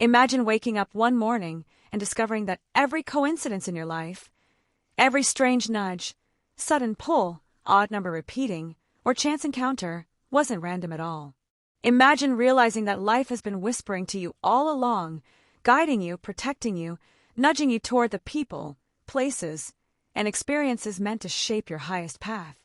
Imagine waking up one morning and discovering that every coincidence in your life, every strange nudge, sudden pull, odd number repeating, or chance encounter wasn't random at all. Imagine realizing that life has been whispering to you all along, guiding you, protecting you, nudging you toward the people, places, and experiences meant to shape your highest path.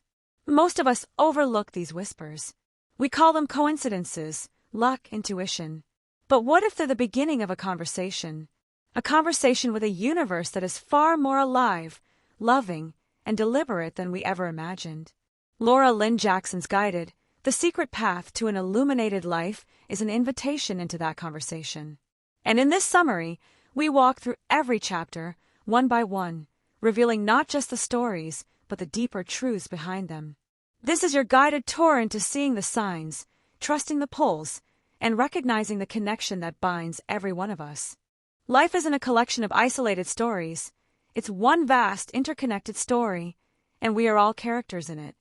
Most of us overlook these whispers. We call them coincidences, luck, intuition. But what if they're the beginning of a conversation? A conversation with a universe that is far more alive, loving, and deliberate than we ever imagined. Lynne Jackson's guided, The Secret Path to an Illuminated Life is an invitation into that conversation. And in this summary, we walk through every chapter, one by one, revealing not just the stories, but the deeper truths behind them. This is your guided tour into seeing the signs, trusting the pulls, and recognizing the connection that binds every one of us. Life isn't a collection of isolated stories. It's one vast, interconnected story, and we are all characters in it.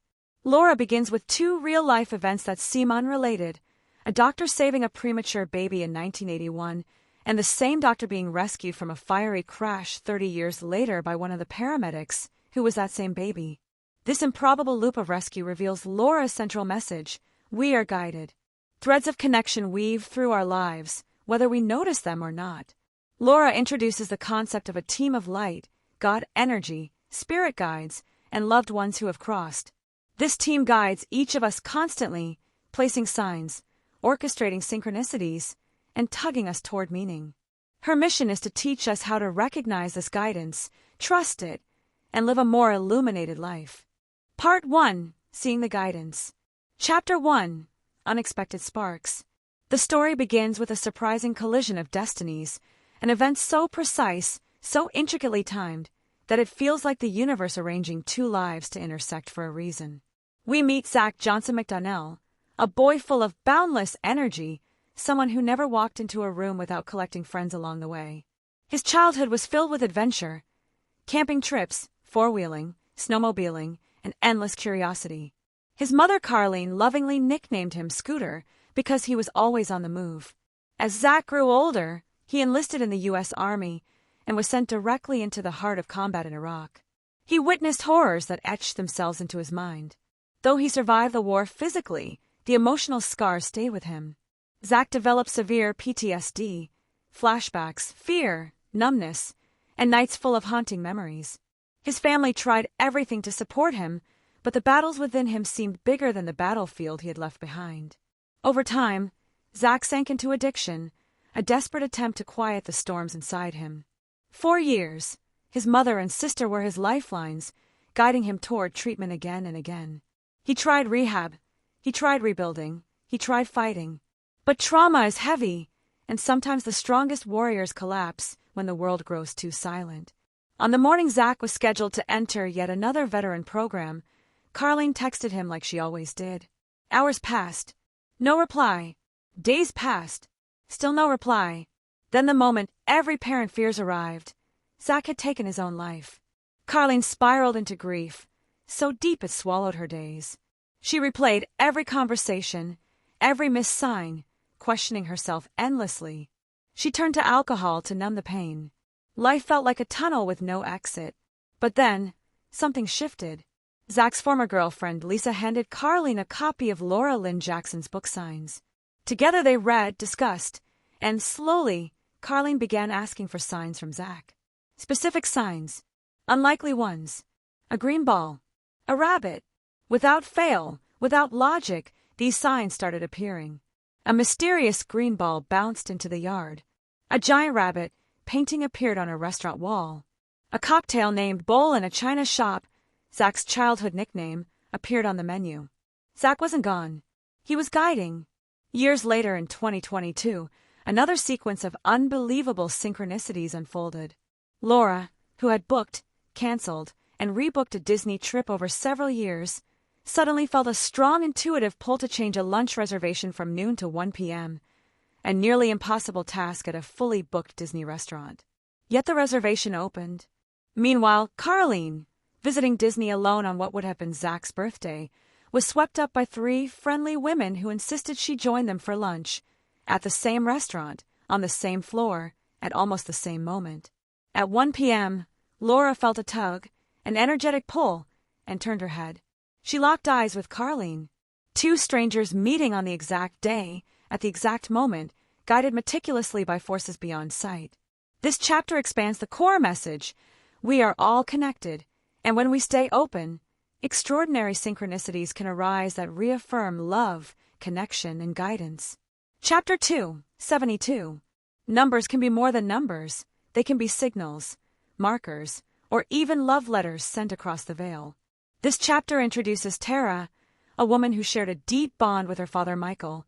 Laura begins with two real-life events that seem unrelated: a doctor saving a premature baby in 1981, and the same doctor being rescued from a fiery crash 30 years later by one of the paramedics, who was that same baby. This improbable loop of rescue reveals Laura's central message: we are guided. Threads of connection weave through our lives, whether we notice them or not. Laura introduces the concept of a team of light, God energy, spirit guides, and loved ones who have crossed. This team guides each of us constantly, placing signs, orchestrating synchronicities, and tugging us toward meaning. Her mission is to teach us how to recognize this guidance, trust it, and live a more illuminated life. Part 1. Seeing the Guidance. Chapter 1. Unexpected Sparks. The story begins with a surprising collision of destinies, an event so precise, so intricately timed, that it feels like the universe arranging two lives to intersect for a reason. We meet Zach Johnson McDonnell, a boy full of boundless energy, someone who never walked into a room without collecting friends along the way. His childhood was filled with adventure, camping trips, four-wheeling, snowmobiling, and endless curiosity. His mother Carlene lovingly nicknamed him Scooter because he was always on the move. As Zach grew older, he enlisted in the U.S. Army and was sent directly into the heart of combat in Iraq. He witnessed horrors that etched themselves into his mind. Though he survived the war physically, the emotional scars stay with him. Zach developed severe PTSD, flashbacks, fear, numbness, and nights full of haunting memories. His family tried everything to support him, but the battles within him seemed bigger than the battlefield he had left behind. Over time, Zach sank into addiction, a desperate attempt to quiet the storms inside him. 4 years, his mother and sister were his lifelines, guiding him toward treatment again and again. He tried rehab, he tried rebuilding, he tried fighting. But trauma is heavy, and sometimes the strongest warriors collapse when the world grows too silent. On the morning Zach was scheduled to enter yet another veteran program, Carlene texted him like she always did. Hours passed. No reply. Days passed. Still no reply. Then the moment every parent fears arrived. Zach had taken his own life. Carlene spiraled into grief, so deep it swallowed her days. She replayed every conversation, every missed sign, questioning herself endlessly. She turned to alcohol to numb the pain. Life felt like a tunnel with no exit. But then, something shifted. Zach's former girlfriend, Lisa, handed Carlene a copy of Lynne Jackson's book Signs. Together they read, discussed, and slowly, Carlene began asking for signs from Zach. Specific signs. Unlikely ones. A green ball. A rabbit. Without fail, without logic, these signs started appearing. A mysterious green ball bounced into the yard. A giant rabbit painting appeared on a restaurant wall. A cocktail named Bowl in a China shop, Zach's childhood nickname, appeared on the menu. Zach wasn't gone. He was guiding. Years later in 2022, another sequence of unbelievable synchronicities unfolded. Laura, who had booked, canceled, and rebooked a Disney trip over several years, suddenly felt a strong intuitive pull to change a lunch reservation from noon to 1 p.m., a nearly impossible task at a fully booked Disney restaurant. Yet the reservation opened. Meanwhile, Carlene, visiting Disney alone on what would have been Zach's birthday, was swept up by 3 friendly women who insisted she join them for lunch, at the same restaurant, on the same floor, at almost the same moment. At 1 p.m., Laura felt a tug, an energetic pull, and turned her head. She locked eyes with Carlene. Two strangers meeting on the exact day, at the exact moment, guided meticulously by forces beyond sight. This chapter expands the core message. We are all connected, and when we stay open, extraordinary synchronicities can arise that reaffirm love, connection, and guidance. Chapter 2, 72. Numbers can be more than numbers. They can be signals, markers, or even love letters sent across the veil. This chapter introduces Tara, a woman who shared a deep bond with her father Michael,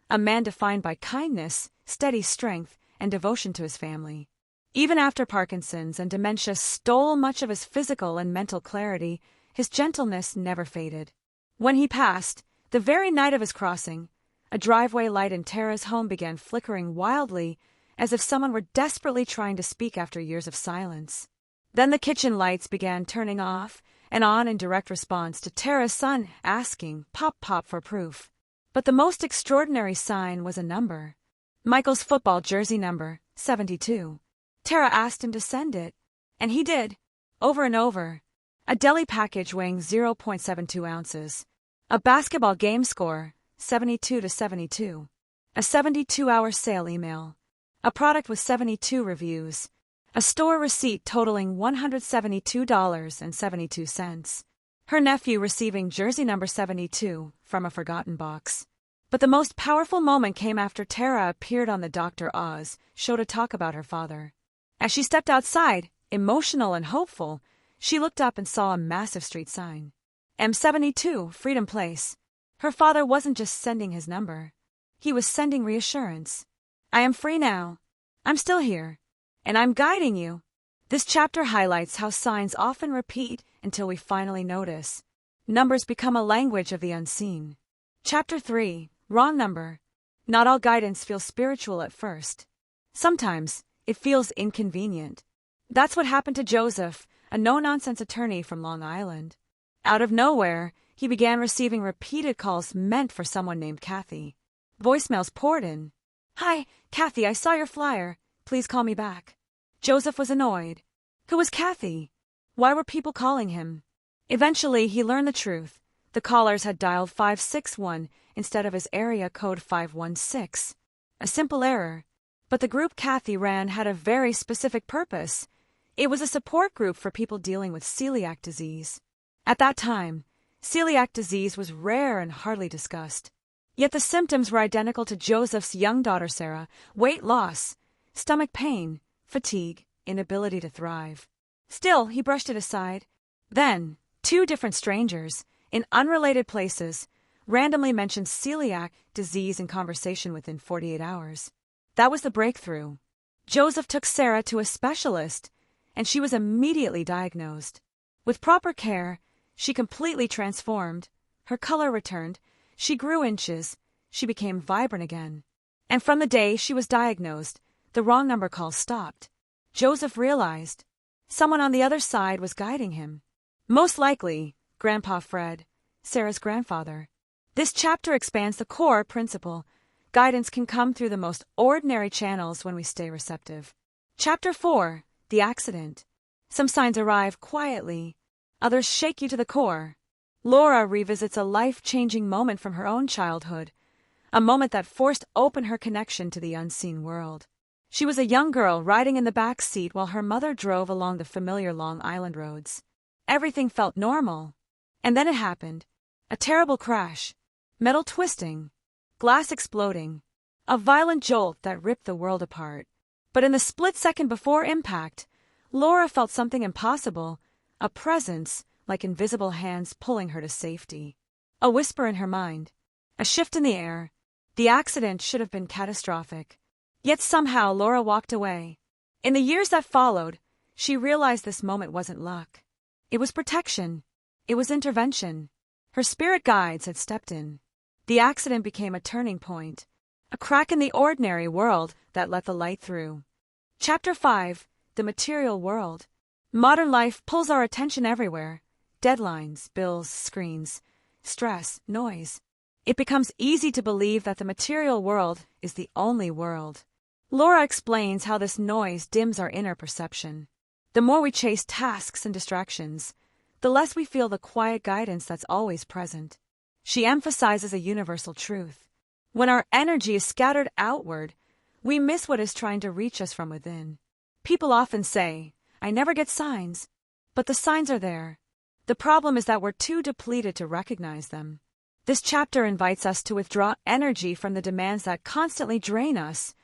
a man defined by kindness, steady strength, and devotion to his family. Even after Parkinson's and dementia stole much of his physical and mental clarity, his gentleness never faded. When he passed, the very night of his crossing, a driveway light in Tara's home began flickering wildly, as if someone were desperately trying to speak after years of silence. Then the kitchen lights began turning off and on in direct response to Tara's son asking, "Pop, pop," for proof. But the most extraordinary sign was a number. Michael's football jersey number, 72. Tara asked him to send it, and he did, over and over. A deli package weighing 0.72 ounces. A basketball game score, 72-72. A 72-hour sale email. A product with 72 reviews. A store receipt totaling $172.72. Her nephew receiving jersey number 72 from a forgotten box. But the most powerful moment came after Tara appeared on the Dr. Oz show to talk about her father. As she stepped outside, emotional and hopeful, she looked up and saw a massive street sign. M72, Freedom Place. Her father wasn't just sending his number. He was sending reassurance. I am free now. I'm still here. And I'm guiding you. This chapter highlights how signs often repeat until we finally notice. Numbers become a language of the unseen. Chapter 3, Wrong Number. Not all guidance feels spiritual at first. Sometimes, it feels inconvenient. That's what happened to Joseph, a no-nonsense attorney from Long Island. Out of nowhere, he began receiving repeated calls meant for someone named Kathy. Voicemails poured in. "Hi, Kathy, I saw your flyer. Please call me back." Joseph was annoyed. Who was Kathy? Why were people calling him? Eventually, he learned the truth. The callers had dialed 561 instead of his area code 516. A simple error. But the group Kathy ran had a very specific purpose. It was a support group for people dealing with celiac disease. At that time, celiac disease was rare and hardly discussed. Yet the symptoms were identical to Joseph's young daughter Sarah: weight loss, stomach pain, fatigue, inability to thrive. Still, he brushed it aside. Then, two different strangers, in unrelated places, randomly mentioned celiac disease in conversation within 48 hours. That was the breakthrough. Joseph took Sarah to a specialist, and she was immediately diagnosed. With proper care, she completely transformed. Her color returned. She grew inches. She became vibrant again. And from the day she was diagnosed, the wrong number calls stopped. Joseph realized someone on the other side was guiding him. Most likely, Grandpa Fred, Sarah's grandfather. This chapter expands the core principle. Guidance can come through the most ordinary channels when we stay receptive. Chapter 4, The Accident. Some signs arrive quietly. Others shake you to the core. Laura revisits a life-changing moment from her own childhood, a moment that forced open her connection to the unseen world. She was a young girl riding in the back seat while her mother drove along the familiar Long Island roads. Everything felt normal. And then it happened. A terrible crash. Metal twisting. Glass exploding. A violent jolt that ripped the world apart. But in the split second before impact, Laura felt something impossible. A presence, like invisible hands pulling her to safety. A whisper in her mind. A shift in the air. The accident should have been catastrophic. Yet somehow Laura walked away. In the years that followed, she realized this moment wasn't luck. It was protection. It was intervention. Her spirit guides had stepped in. The accident became a turning point, a crack in the ordinary world that let the light through. Chapter 5, The Material World. Modern life pulls our attention everywhere. Deadlines, bills, screens, stress, noise. It becomes easy to believe that the material world is the only world. Laura explains how this noise dims our inner perception. The more we chase tasks and distractions, the less we feel the quiet guidance that's always present. She emphasizes a universal truth. When our energy is scattered outward, we miss what is trying to reach us from within. People often say, "I never get signs," but the signs are there. The problem is that we're too depleted to recognize them. This chapter invites us to withdraw energy from the demands that constantly drain us,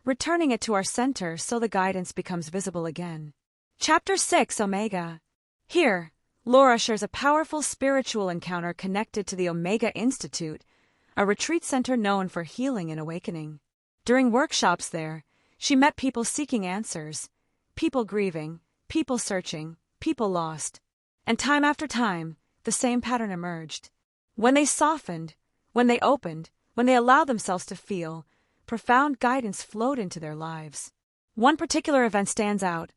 returning it to our center so the guidance becomes visible again. Chapter 6, Omega. Here, Laura shares a powerful spiritual encounter connected to the Omega Institute, a retreat center known for healing and awakening. During workshops there, she met people seeking answers, people grieving, people searching, people lost. And time after time, the same pattern emerged. When they softened, when they opened, when they allowed themselves to feel, profound guidance flowed into their lives. One particular event stands out,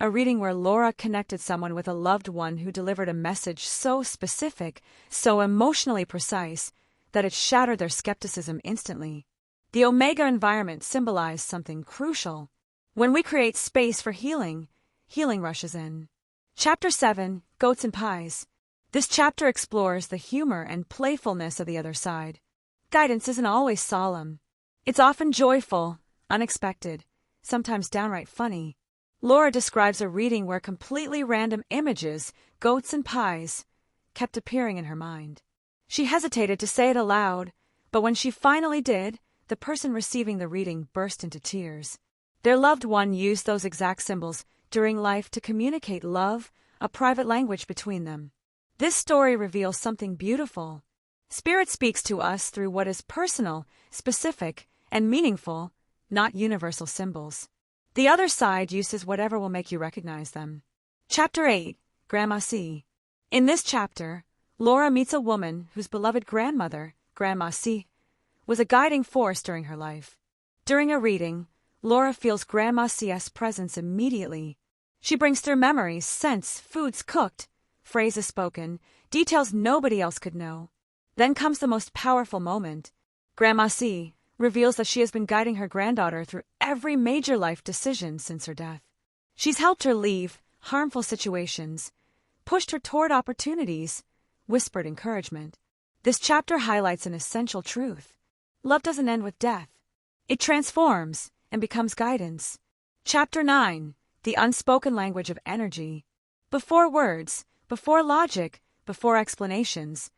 a reading where Laura connected someone with a loved one who delivered a message so specific, so emotionally precise, that it shattered their skepticism instantly. The Omega environment symbolized something crucial. When we create space for healing, healing rushes in. Chapter 7, Goats and Pies. This chapter explores the humor and playfulness of the other side. Guidance isn't always solemn. It's often joyful, unexpected, sometimes downright funny. Laura describes a reading where completely random images, goats and pies, kept appearing in her mind. She hesitated to say it aloud, but when she finally did, the person receiving the reading burst into tears. Their loved one used those exact symbols during life to communicate love, a private language between them. This story reveals something beautiful. Spirit speaks to us through what is personal, specific, and meaningful, not universal symbols. The other side uses whatever will make you recognize them. Chapter 8, Grandma C. In this chapter, Laura meets a woman whose beloved grandmother, Grandma C, was a guiding force during her life. During a reading, Laura feels Grandma C's presence immediately. She brings through memories, scents, foods cooked, phrases spoken, details nobody else could know. Then comes the most powerful moment. Grandma C reveals that she has been guiding her granddaughter through every major life decision since her death. She's helped her leave harmful situations, pushed her toward opportunities, whispered encouragement. This chapter highlights an essential truth. Love doesn't end with death. It transforms and becomes guidance. Chapter 9, The Unspoken Language of Energy. Before words, before logic, before explanations,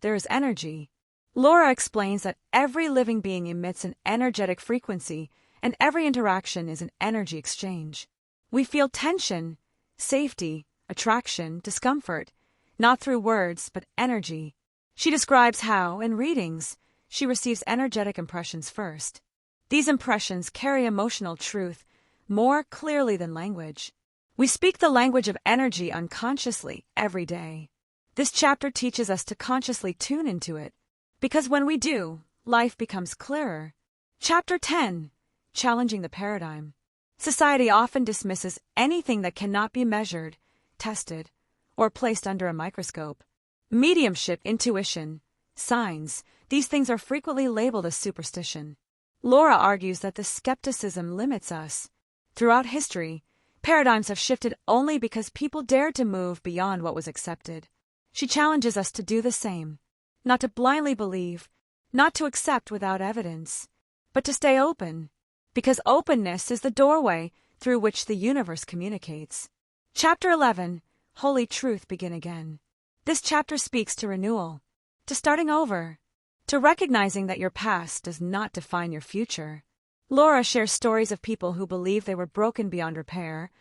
there is energy. Laura explains that every living being emits an energetic frequency, and every interaction is an energy exchange. We feel tension, safety, attraction, discomfort, not through words, but energy. She describes how, in readings, she receives energetic impressions first. These impressions carry emotional truth more clearly than language. We speak the language of energy unconsciously every day. This chapter teaches us to consciously tune into it, because when we do, life becomes clearer. Chapter 10, Challenging the Paradigm. Society often dismisses anything that cannot be measured, tested, or placed under a microscope. Mediumship, intuition, signs, these things are frequently labeled as superstition. Laura argues that this skepticism limits us. Throughout history, paradigms have shifted only because people dared to move beyond what was accepted. She challenges us to do the same, not to blindly believe, not to accept without evidence, but to stay open, because openness is the doorway through which the universe communicates. Chapter 11, Holy Truth Begin Again. This chapter speaks to renewal, to starting over, to recognizing that your past does not define your future. Laura shares stories of people who believe they were broken beyond repair,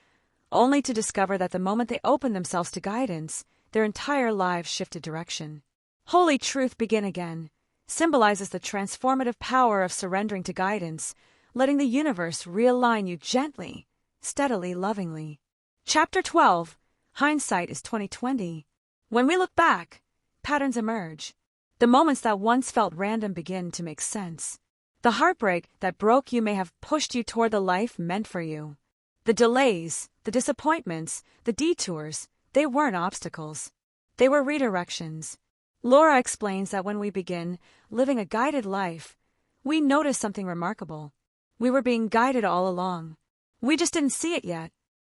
only to discover that the moment they opened themselves to guidance, their entire lives shifted direction. Holy Truth Begin Again symbolizes the transformative power of surrendering to guidance, letting the universe realign you gently, steadily, lovingly. Chapter 12, Hindsight is 2020. When we look back, patterns emerge. The moments that once felt random begin to make sense. The heartbreak that broke you may have pushed you toward the life meant for you. The delays, the disappointments, the detours, they weren't obstacles. They were redirections. Laura explains that when we begin living a guided life, we notice something remarkable. We were being guided all along. We just didn't see it yet.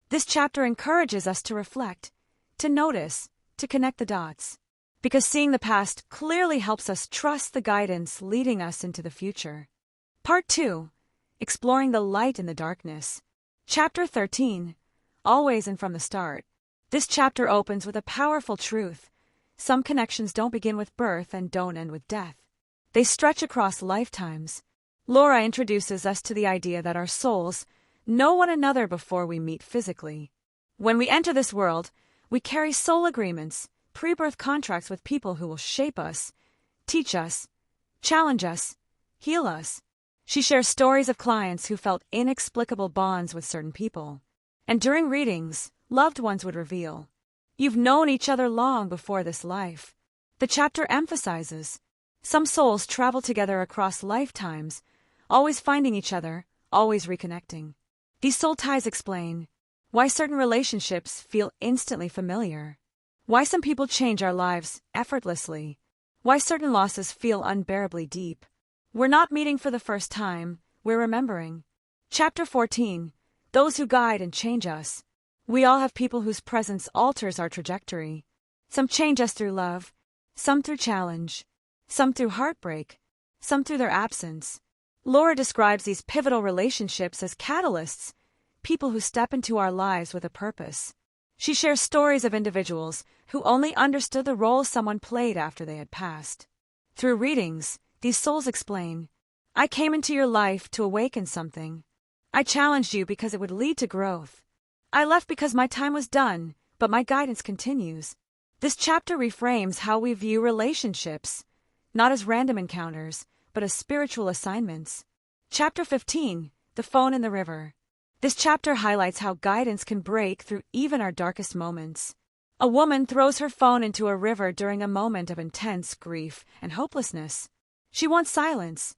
This chapter encourages us to reflect, to notice, to connect the dots. Because seeing the past clearly helps us trust the guidance leading us into the future. Part 2. Exploring the light in the darkness. Chapter 13. Always and from the start. This chapter opens with a powerful truth. Some connections don't begin with birth and don't end with death. They stretch across lifetimes. Laura introduces us to the idea that our souls know one another before we meet physically. When we enter this world, we carry soul agreements, pre-birth contracts with people who will shape us, teach us, challenge us, heal us. She shares stories of clients who felt inexplicable bonds with certain people. And during readings, loved ones would reveal, "You've known each other long before this life." The chapter emphasizes, some souls travel together across lifetimes, always finding each other, always reconnecting. These soul ties explain why certain relationships feel instantly familiar, why some people change our lives effortlessly, why certain losses feel unbearably deep. We're not meeting for the first time, we're remembering. Chapter 14. Those who guide and change us. We all have people whose presence alters our trajectory. Some change us through love, some through challenge, some through heartbreak, some through their absence. Laura describes these pivotal relationships as catalysts, people who step into our lives with a purpose. She shares stories of individuals who only understood the role someone played after they had passed. Through readings, these souls explain, "I came into your life to awaken something. I challenged you because it would lead to growth. I left because my time was done, but my guidance continues." This chapter reframes how we view relationships, not as random encounters, but as spiritual assignments. Chapter 15. The Phone in the River. This chapter highlights how guidance can break through even our darkest moments. A woman throws her phone into a river during a moment of intense grief and hopelessness. She wants silence,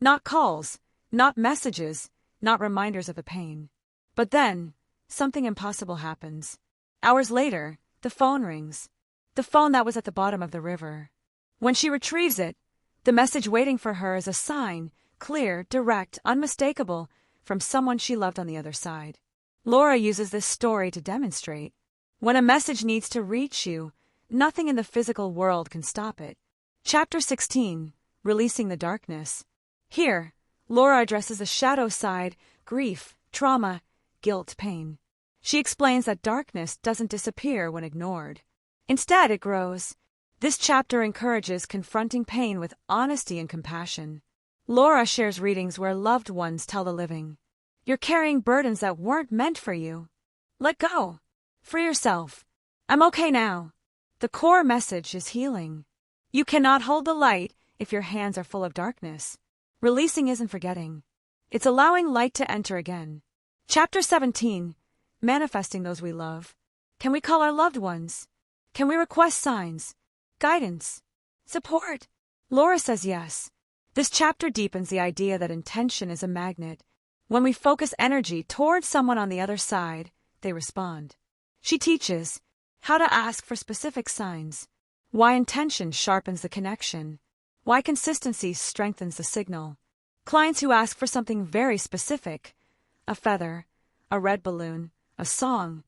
not calls, not messages, not reminders of the pain. But then, something impossible happens. Hours later, the phone rings. The phone that was at the bottom of the river. When she retrieves it, the message waiting for her is a sign, clear, direct, unmistakable, from someone she loved on the other side. Laura uses this story to demonstrate, when a message needs to reach you, nothing in the physical world can stop it. Chapter 16. Releasing the Darkness. Here, Laura addresses the shadow side, grief, trauma, guilt, pain. She explains that darkness doesn't disappear when ignored. Instead, it grows. This chapter encourages confronting pain with honesty and compassion. Laura shares readings where loved ones tell the living, "You're carrying burdens that weren't meant for you. Let go. Free yourself. I'm okay now." The core message is healing. You cannot hold the light if your hands are full of darkness. Releasing isn't forgetting. It's allowing light to enter again. Chapter 17. Manifesting those we love. Can we call our loved ones? Can we request signs, guidance, support? Laura says yes. This chapter deepens the idea that intention is a magnet. When we focus energy towards someone on the other side, they respond. She teaches how to ask for specific signs, why intention sharpens the connection, why consistency strengthens the signal. Clients who ask for something very specific, a feather, a red balloon, a song,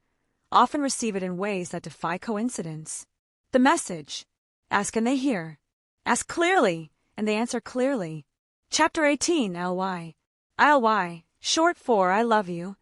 often receive it in ways that defy coincidence. The message: ask and they hear. Ask clearly, and they answer clearly. Chapter 18, LY. ILY, short for I love you,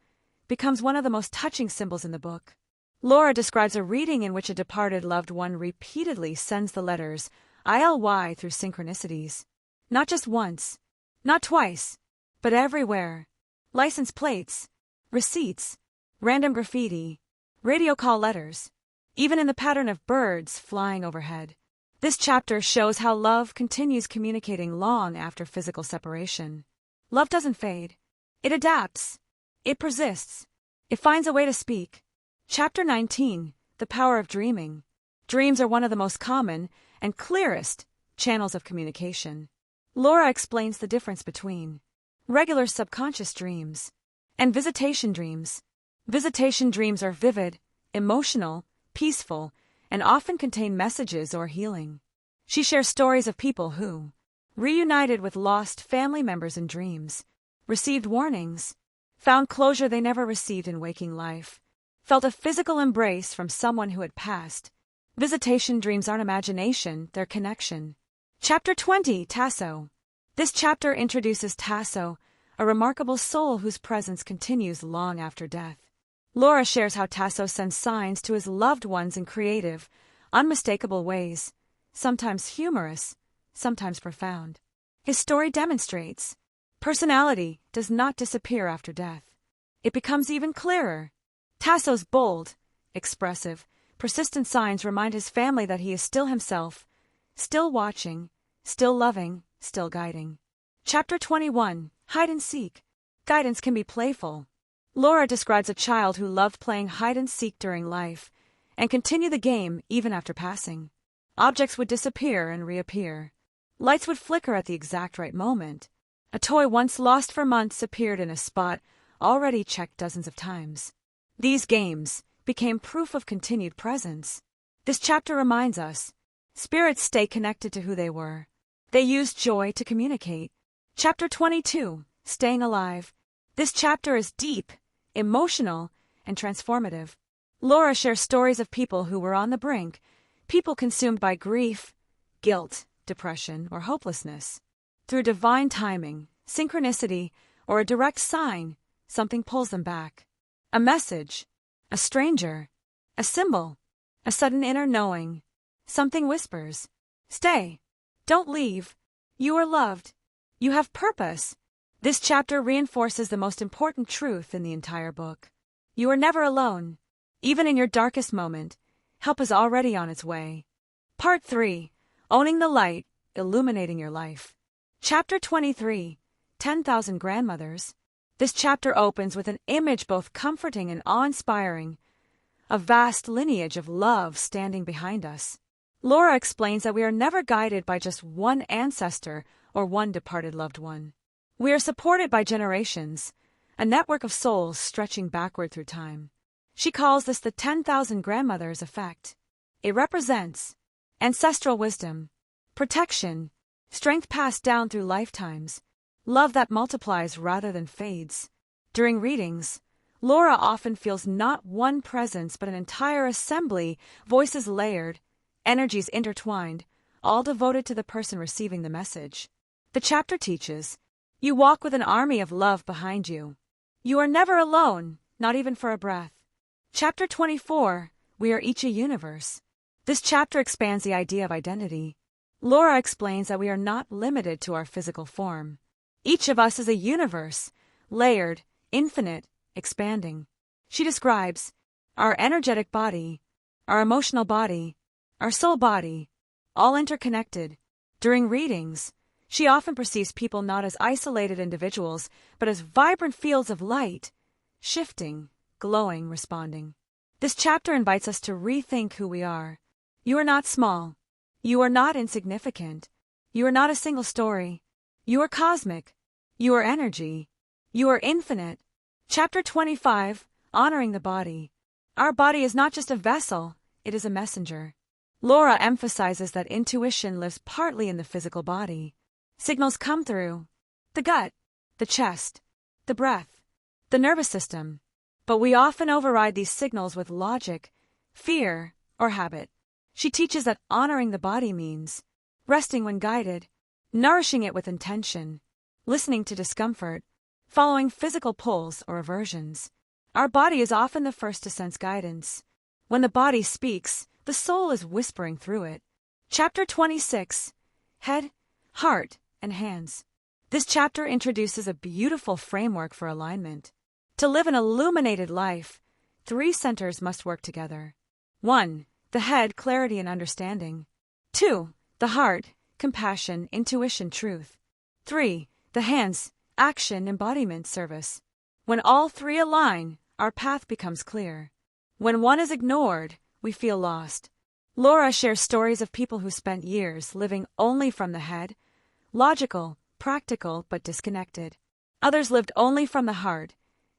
becomes one of the most touching symbols in the book. Laura describes a reading in which a departed loved one repeatedly sends the letters ILY through synchronicities. Not just once, not twice, but everywhere. License plates, receipts, random graffiti, radio call letters, even in the pattern of birds flying overhead. This chapter shows how love continues communicating long after physical separation. Love doesn't fade. It adapts. It persists. It finds a way to speak. Chapter 19. The Power of Dreaming. Dreams are one of the most common and clearest channels of communication. Laura explains the difference between regular subconscious dreams and visitation dreams. Visitation dreams are vivid, emotional, peaceful, and often contain messages or healing. She shares stories of people who reunited with lost family members in dreams, received warnings, found closure they never received in waking life, felt a physical embrace from someone who had passed. Visitation dreams aren't imagination, they're connection. Chapter 20, Tasso. This chapter introduces Tasso, a remarkable soul whose presence continues long after death. Laura shares how Tasso sends signs to his loved ones in creative, unmistakable ways, sometimes humorous, sometimes profound. His story demonstrates personality does not disappear after death. It becomes even clearer. Tasso's bold, expressive, persistent signs remind his family that he is still himself, still watching, still loving, still guiding. Chapter 21, Hide and Seek. Guidance can be playful. Laura describes a child who loved playing hide and seek during life and continued the game even after passing. Objects would disappear and reappear. Lights would flicker at the exact right moment. A toy once lost for months appeared in a spot already checked dozens of times. These games became proof of continued presence. This chapter reminds us, spirits stay connected to who they were. They used joy to communicate. Chapter 22, Staying Alive. This chapter is deep, emotional, and transformative. Laura shares stories of people who were on the brink, people consumed by grief, guilt, depression, or hopelessness. Through divine timing, synchronicity, or a direct sign, something pulls them back. A message, a stranger, a symbol, a sudden inner knowing. Something whispers, "Stay. Don't leave. You are loved. You have purpose." This chapter reinforces the most important truth in the entire book. You are never alone. Even in your darkest moment, help is already on its way. Part 3. Owning the Light, Illuminating Your Life. Chapter 23. 10,000 Grandmothers. This chapter opens with an image both comforting and awe-inspiring, a vast lineage of love standing behind us. Laura explains that we are never guided by just one ancestor or one departed loved one. We are supported by generations, a network of souls stretching backward through time. She calls this the 10,000 Grandmothers effect. It represents ancestral wisdom, protection, strength passed down through lifetimes, love that multiplies rather than fades. During readings, Laura often feels not one presence but an entire assembly, voices layered, energies intertwined, all devoted to the person receiving the message. The chapter teaches, you walk with an army of love behind you. You are never alone, not even for a breath. Chapter 24, We Are Each a Universe. This chapter expands the idea of identity. Laura explains that we are not limited to our physical form. Each of us is a universe, layered, infinite, expanding. She describes our energetic body, our emotional body, our soul body, all interconnected. During readings, she often perceives people not as isolated individuals, but as vibrant fields of light, shifting, glowing, responding. This chapter invites us to rethink who we are. You are not small. You are not insignificant. You are not a single story. You are cosmic. You are energy. You are infinite. Chapter 25, Honoring the Body. Our body is not just a vessel, it is a messenger. Laura emphasizes that intuition lives partly in the physical body. Signals come through the gut, the chest, the breath, the nervous system. But we often override these signals with logic, fear, or habit. She teaches that honoring the body means resting when guided, nourishing it with intention, listening to discomfort, following physical pulls or aversions. Our body is often the first to sense guidance. When the body speaks, the soul is whispering through it. Chapter 26, Head, Heart, and Hands. This chapter introduces a beautiful framework for alignment. To live an illuminated life, 3 centers must work together. 1. The head, clarity and understanding. 2. The heart, compassion, intuition, truth. 3. The hands, action, embodiment, service. When all 3 align, our path becomes clear. When one is ignored, we feel lost. Laura shares stories of people who spent years living only from the head, logical, practical, but disconnected. Others lived only from the heart,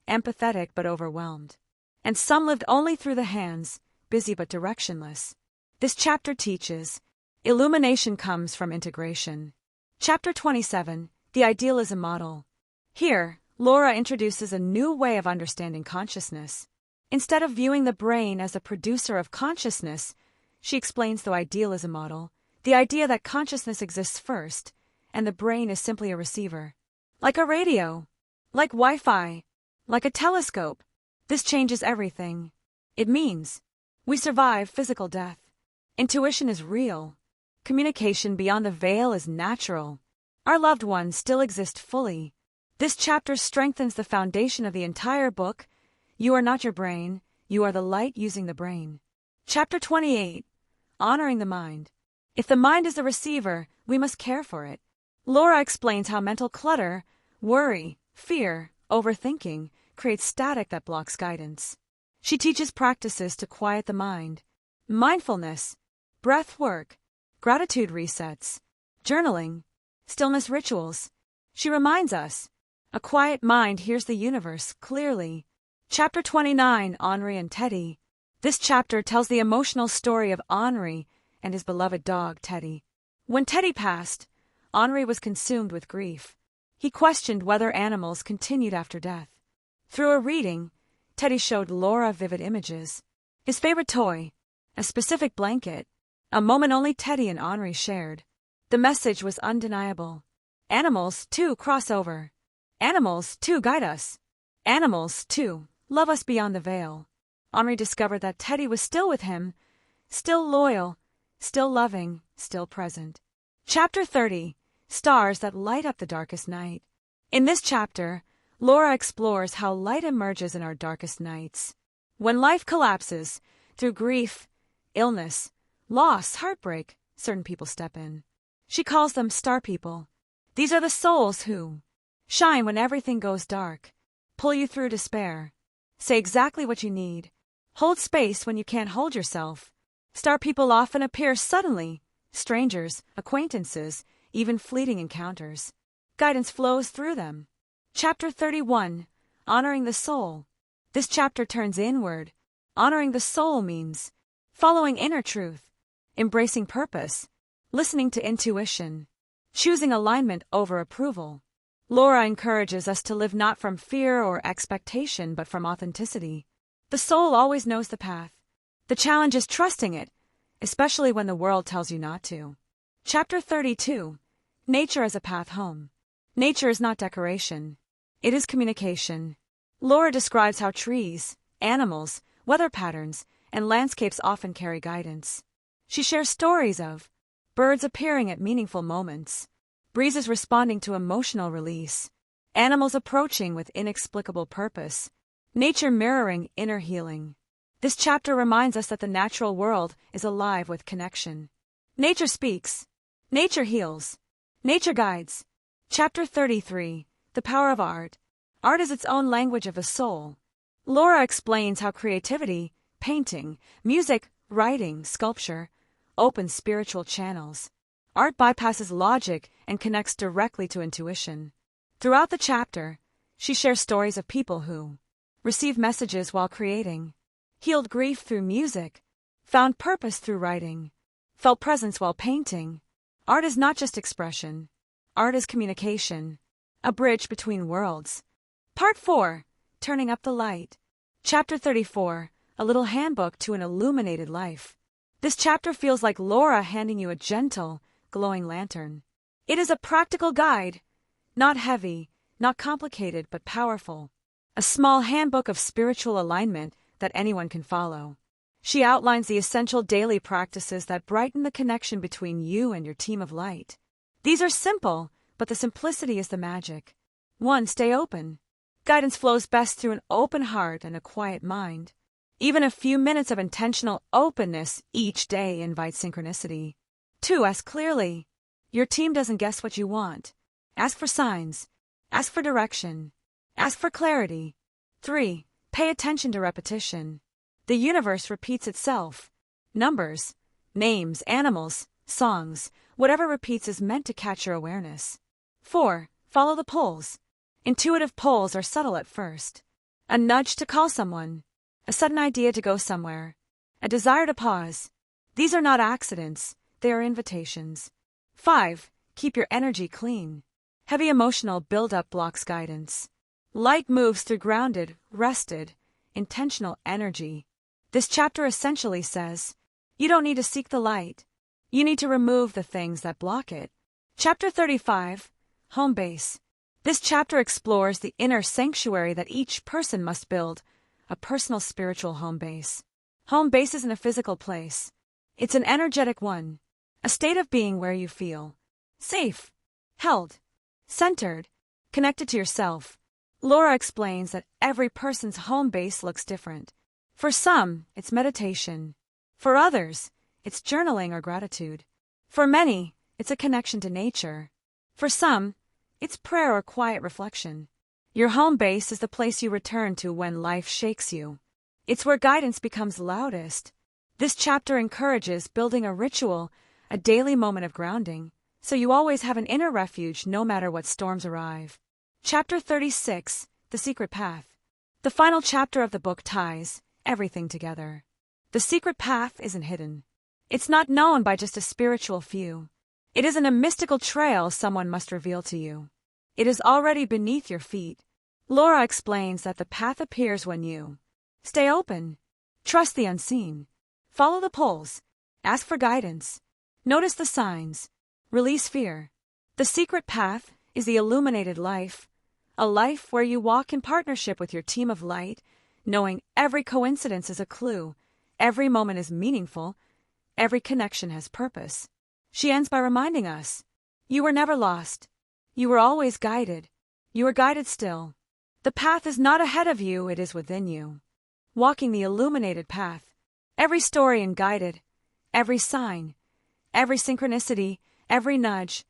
empathetic but overwhelmed. And some lived only through the hands, busy but directionless. This chapter teaches, illumination comes from integration. Chapter 27, The Idealism Model. Here, Laura introduces a new way of understanding consciousness. Instead of viewing the brain as the producer of consciousness, she explains the idealism model, the idea that consciousness exists first, and the brain is simply a receiver. Like a radio, like Wi-Fi, like a telescope, this changes everything. It means we survive physical death. Intuition is real. Communication beyond the veil is natural. Our loved ones still exist fully. This chapter strengthens the foundation of the entire book. You are not your brain, you are the light using the brain. Chapter 28. Honoring the mind. If the mind is the receiver, we must care for it. Laura explains how mental clutter, worry, fear, overthinking creates static that blocks guidance. She teaches practices to quiet the mind. Mindfulness, breath work, gratitude resets, journaling, stillness rituals. She reminds us, a quiet mind hears the universe clearly. Chapter 29. Henri and Teddy. This chapter tells the emotional story of Henri and his beloved dog, Teddy. When Teddy passed, Henri was consumed with grief. He questioned whether animals continued after death. Through a reading, Teddy showed Laura vivid images. His favorite toy, a specific blanket, a moment only Teddy and Henri shared. The message was undeniable. Animals, too, cross over. Animals, too, guide us. Animals, too, love us beyond the veil. Henri discovered that Teddy was still with him, still loyal, still loving, still present. Chapter 30. Stars that light up the darkest night. In this chapter, Laura explores how light emerges in our darkest nights. When life collapses, through grief, illness, loss, heartbreak, certain people step in. She calls them star people. These are the souls who shine when everything goes dark, pull you through despair, say exactly what you need, hold space when you can't hold yourself. Star people often appear suddenly, strangers, acquaintances, even fleeting encounters. Guidance flows through them. Chapter 31. Honoring the soul. This chapter turns inward. Honoring the soul means following inner truth, embracing purpose, listening to intuition, choosing alignment over approval. Laura encourages us to live not from fear or expectation but from authenticity. The soul always knows the path. The challenge is trusting it, especially when the world tells you not to. Chapter 32. Nature as a path home. Nature is not decoration. It is communication. Laura describes how trees, animals, weather patterns, and landscapes often carry guidance. She shares stories of birds appearing at meaningful moments, breezes responding to emotional release, animals approaching with inexplicable purpose, nature mirroring inner healing. This chapter reminds us that the natural world is alive with connection. Nature speaks. Nature heals. Nature guides. Chapter 33. The power of art. Art is its own language of the soul. Laura explains how creativity, painting, music, writing, sculpture, open spiritual channels. Art bypasses logic and connects directly to intuition. Throughout the chapter, she shares stories of people who received messages while creating, healed grief through music, found purpose through writing, felt presence while painting. Art is not just expression. Art is communication, a bridge between worlds. Part 4. Turning up the light. Chapter 34. A little handbook to an illuminated life. This chapter feels like Laura handing you a gentle, glowing lantern. It is a practical guide, not heavy, not complicated, but powerful. A small handbook of spiritual alignment that anyone can follow. She outlines the essential daily practices that brighten the connection between you and your team of light. These are simple, but the simplicity is the magic. 1. Stay open. Guidance flows best through an open heart and a quiet mind. Even a few minutes of intentional openness each day invites synchronicity. 2. Ask clearly. Your team doesn't guess what you want. Ask for signs. Ask for direction. Ask for clarity. 3. Pay attention to repetition. The universe repeats itself. Numbers, names, animals, songs, whatever repeats is meant to catch your awareness. 4. Follow the pulls. Intuitive pulls are subtle at first. A nudge to call someone, a sudden idea to go somewhere, a desire to pause. These are not accidents, they are invitations. 5. Keep your energy clean. Heavy emotional buildup blocks guidance. Light moves through grounded, rested, intentional energy. This chapter essentially says, you don't need to seek the light. You need to remove the things that block it. Chapter 35, Home Base. This chapter explores the inner sanctuary that each person must build, a personal spiritual home base. Home base isn't a physical place. It's an energetic one, a state of being where you feel safe, held, centered, connected to yourself. Laura explains that every person's home base looks different. For some, it's meditation. For others, it's journaling or gratitude. For many, it's a connection to nature. For some, it's prayer or quiet reflection. Your home base is the place you return to when life shakes you. It's where guidance becomes loudest. This chapter encourages building a ritual, a daily moment of grounding, so you always have an inner refuge no matter what storms arrive. Chapter 36, The Secret Path. The final chapter of the book ties everything together. The secret path isn't hidden. It's not known by just a spiritual few. It isn't a mystical trail someone must reveal to you. It is already beneath your feet. Laura explains that the path appears when you stay open, trust the unseen, follow the pulls, ask for guidance, notice the signs, release fear. The secret path is the illuminated life, a life where you walk in partnership with your team of light, knowing every coincidence is a clue, every moment is meaningful, every connection has purpose. She ends by reminding us, you were never lost. You were always guided. You are guided still. The path is not ahead of you, it is within you. Walking the illuminated path. Every story in Guided, every sign, every synchronicity, every nudge,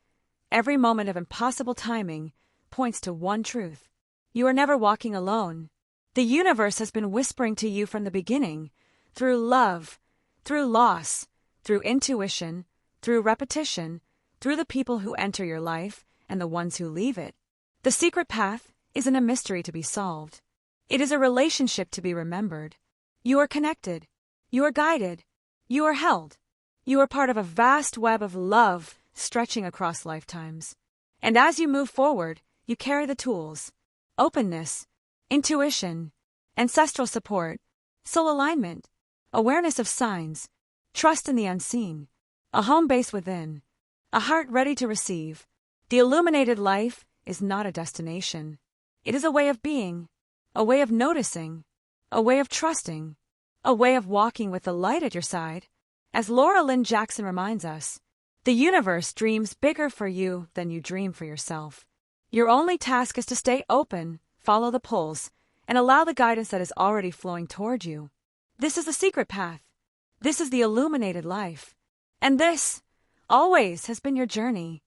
every moment of impossible timing points to one truth. You are never walking alone. The universe has been whispering to you from the beginning, through love, through loss, through intuition, through repetition, through the people who enter your life and the ones who leave it. The secret path isn't a mystery to be solved. It is a relationship to be remembered. You are connected. You are guided. You are held. You are part of a vast web of love stretching across lifetimes. And as you move forward, you carry the tools: openness, intuition, ancestral support, soul alignment, awareness of signs, trust in the unseen, a home base within, a heart ready to receive. The illuminated life is not a destination. It is a way of being, a way of noticing, a way of trusting, a way of walking with the light at your side. As Laura Lynne Jackson reminds us, the universe dreams bigger for you than you dream for yourself. Your only task is to stay open, follow the pulls, and allow the guidance that is already flowing toward you. This is the secret path. This is the illuminated life. And this, always, has been your journey.